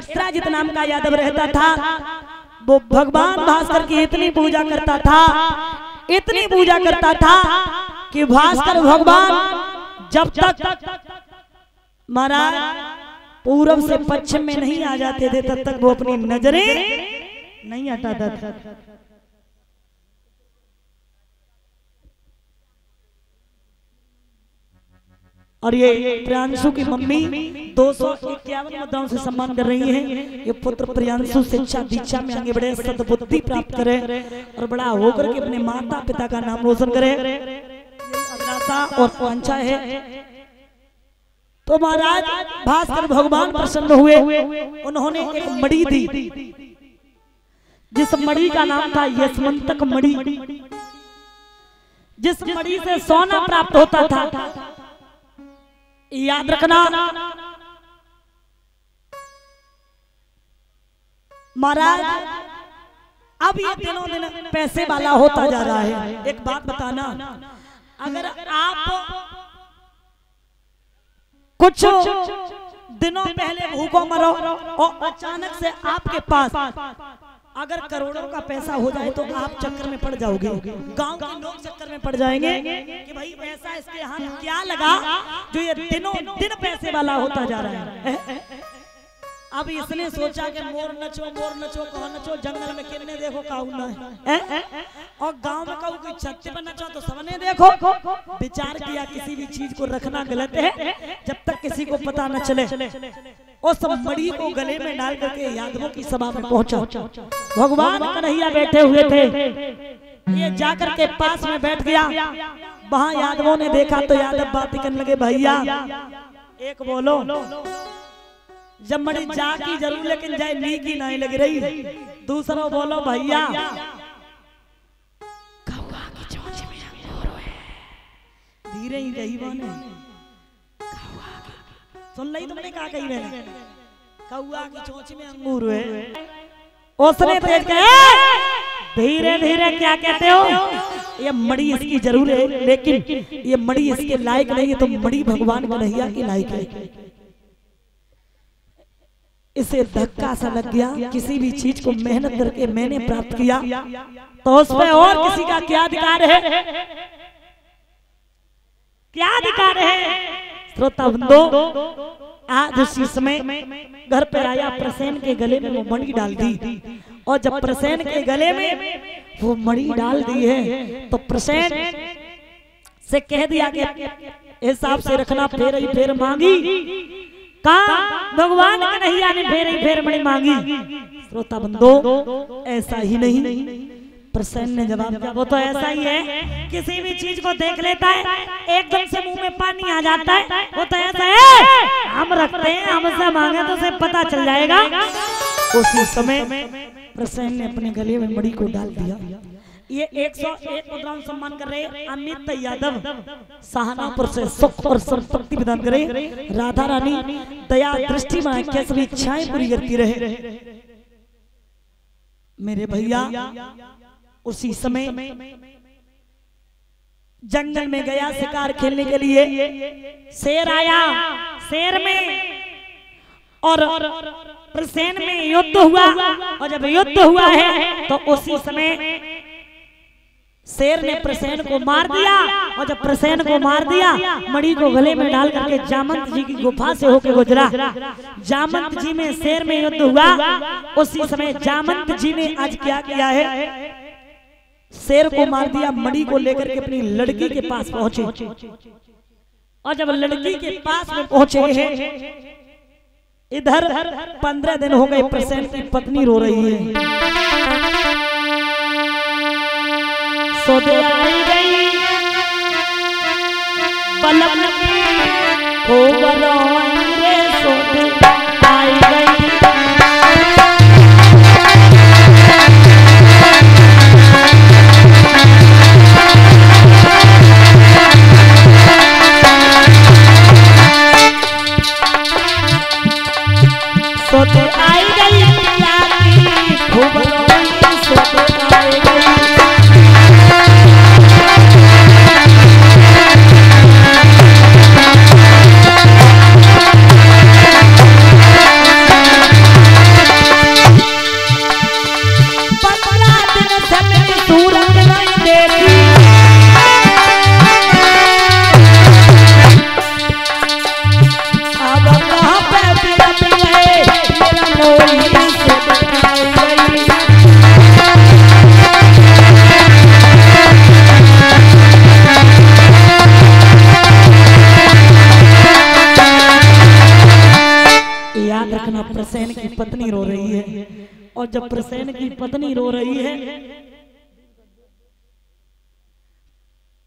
सत्यजित नाम का यादव रहता था। वो भगवान भास्कर की इतनी पूजा करता था, इतनी पूजा करता था कि भास्कर भगवान जब तक महाराज पूरब से पश्चिम में नहीं आ जाते थे तब तक वो अपनी नजरें नहीं हटाता था। और ये प्रियांशु की मम्मी 251 मुद्राओं से सम्मान कर रही हैं। ये पुत्र प्रियांशु शिक्षा दीक्षा में आगे बढ़े, सद्बुद्धि प्राप्त करे और बड़ा होकर के अपने माता पिता का नाम रोशन करे, अभिलाषा और वांछा है। तो महाराज भास्कर भगवान प्रसन्न हुए, उन्होंने एक मणि दी, जिस मणि का नाम था यशवंतक मणि, जिस मणि से सोना प्राप्त होता था। याद रखना महाराज, अब ये दिनों दिन पैसे वाला होता जा रहा है। एक बात बताना, अगर आप कुछ दिनों पहले भूखों मरो और अचानक से आपके पास अगर करोड़ों का पैसा हो जाए तो आप चक्कर में पड़ जाओगे, गांव के लोग चक्कर में पड़ जाएंगे कि भाई ऐसा इसके हाथ क्या लगा जो ये दिनों दिन पैसे वाला होता जा रहा है। अब इसने सोचा कि मोर नचो कहो नचो, जंगल में किन्ने देखो काऊ ना है, और गांव में काऊ की छत पर नचो तो सबने देखो। विचार किया किसी भी चीज को रखना गलत है जब तक किसी को पता न चले। और सब मणि को गले में डाल करके यादवों की सभा में पहुंचा। भगवान कन्हैया बैठे हुए थे, ये जाकर के पास में बैठ गया। वहां यादवों ने देखा तो यादव बात करने लगे, भैया एक बोलो, जब मणि जा की जरूर लेकिन जाए नी की नहीं लग रही। दूसरा बोलो, भैया कौआ की चोंच में अंगूर है। धीरे ही कही बोने, कौआ की सुन ली तुमने कहा कही मैंने, कौआ की चोंच में अंगूर है। उसने तेज कहा, धीरे धीरे क्या कहते हो, ये मणि इसकी जरूर है लेकिन ये मणि इसके लायक नहीं है, तो मणि भगवान कन्हैया के लायक है। इसे धक्का सा लग गया, किसी भी चीज को मेहनत करके मैंने प्राप्त किया तो उस पे और किसी का क्या अधिकार है, क्या अधिकार है। श्रोता बंधो, आज उसी समय घर पर आया, प्रसेन के गले में वो मणि डाल दी, और जब प्रसेन के गले में वो मणि डाल दी है तो प्रसेन से कह दिया कि हिसाब से रखना, फेर ही फेर मांगी। कहा भगवान कन्हैया ने फेर ही फेर मणि मांगी। श्रोता बंधो, ऐसा ही नहीं, प्रसन्न ने जवाब दिया, वो तो ऐसा ही है, किसी भी चीज को देख लेता है एकदम से मुंह में पानी आ जाता है, वो तो ऐसा है, हम रखते हैं, हमसे मांगे तो उसे पता चल जाएगा। उसी समय प्रसन्न ने अपने गले में मणि को डाल दिया। ये 101 मुद्राओं सम्मान कर रहे अमित यादव सहानापुर से सुख और संपत्ति प्रदान करे, राधा रानी दया दृष्टि में क्या सभी इच्छाएं पूरी करती रहे। मेरे भैया उसी समय जंगल में गया शिकार खेलने के लिए, शेर आया, शेर में और प्रसेन में युद्ध हुआ, और जब युद्ध हुआ है तो उसी समय शेर ने प्रसेन को मार दिया, और जब प्रसेन को मार दिया मणि को गले में डाल करके जामंत जी की गुफा से होकर गुजरा। जामंत जी में शेर में युद्ध हुआ, उसी समय जामंत जी ने आज क्या किया है, शेर को मार दिया, मणि को लेकर के अपनी लड़की के पास पहुंचे। और जब लड़की के पास में पहुंचे हैं, इधर 15 दिन हो गए प्रसेन की पत्नी रो रही है। सोते आई गई पलक को बरोई रे, सोते आई गई सोते आई गई खूब रोई, सोते आई गई। प्रसेन की पत्नी रो रही है। और जब प्रसेन की पत्नी रो रही है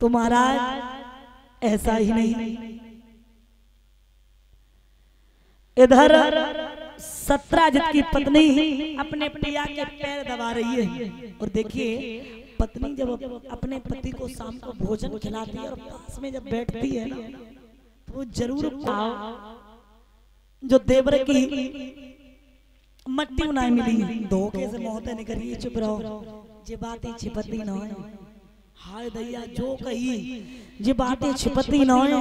तो महाराज ऐसा ही नहीं, इधर सत्राजित की पत्नी अपने पिया के पैर दबा रही है। और देखिए पत्नी जब अपने पति को शाम को भोजन खिलाती है और पास में जब बैठती है ना तो वो जरूर जो देवर की मट्टी उनाई मिली धोखे से मोहते नहीं करिए, चुप रहो, जे बातें छिपती ना है। हाय दैया जो कही जे बातें छिपती ना है,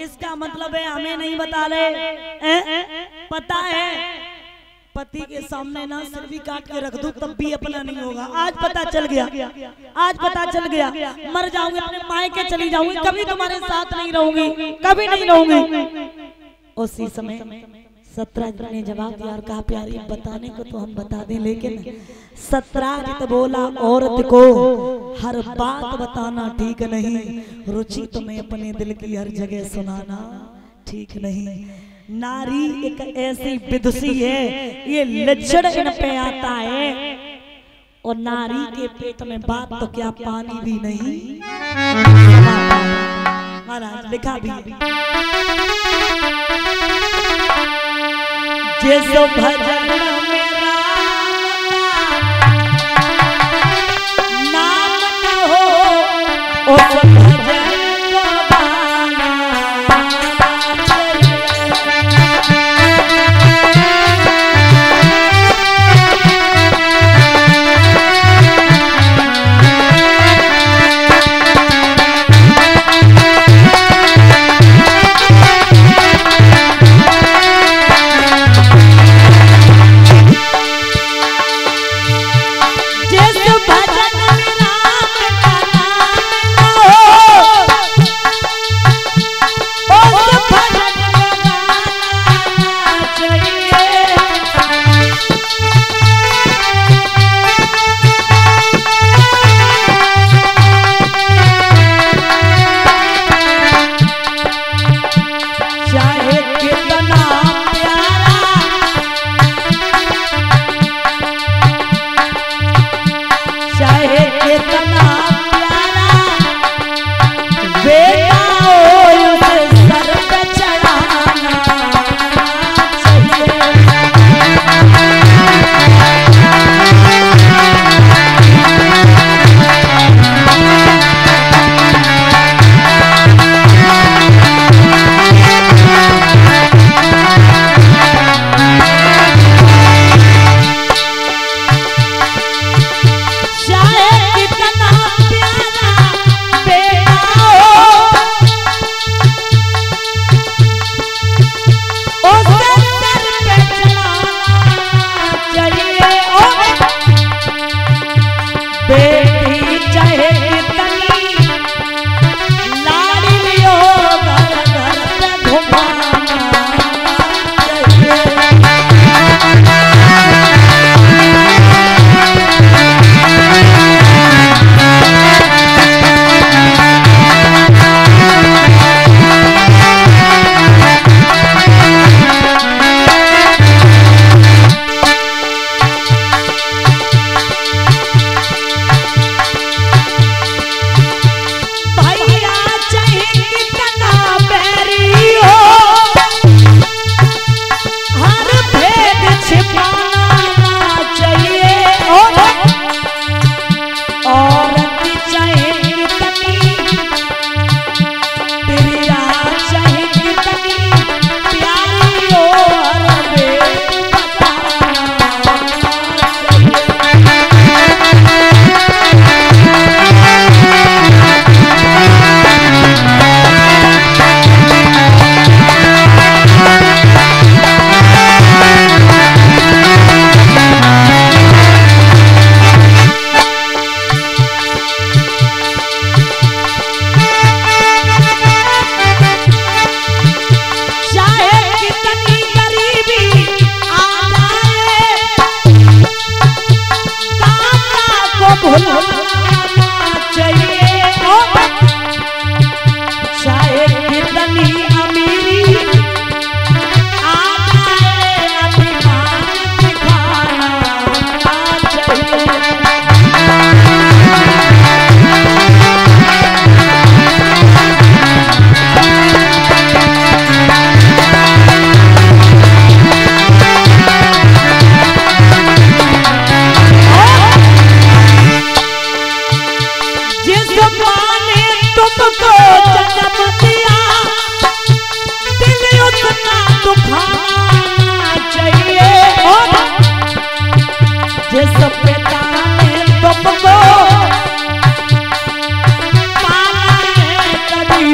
इसका मतलब है हमें नहीं बता ले। पता है पति के सामने ना सिर भी काट के रख दूं तब भी अपना नहीं होगा। आज पता चल गया, आज पता चल गया, मर जाऊंगी अपने मायके चली जाऊंगी, कभी तुम्हारे साथ नहीं रहूंगी, कभी नहीं रहूंगी। उसी समय सत्राजित ने जवाब दिया और कहा प्यारी बताने को तो हम बता दें, लेकिन सत्राजित बोला औरत को हर बात बताना ठीक नहीं, रुचि तुम्हें अपने दिल की हर जगह सुनाना ठीक नहीं। नारी एक ऐसी विदुषी है, ये लज्जड़ इन पे आता है, और नारी के पेट में बात तो क्या पानी भी नहीं। महाराज लिखा भी जैसो भजन मेरा नाम न हो ओ भजन भजन राम का नाम लो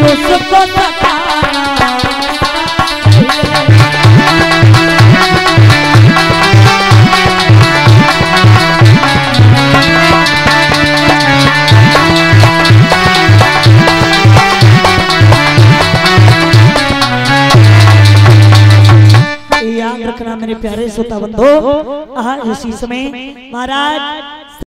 उसको सताना। याद रखना मेरे प्यारे श्रोता बंधो, इसी समय महाराज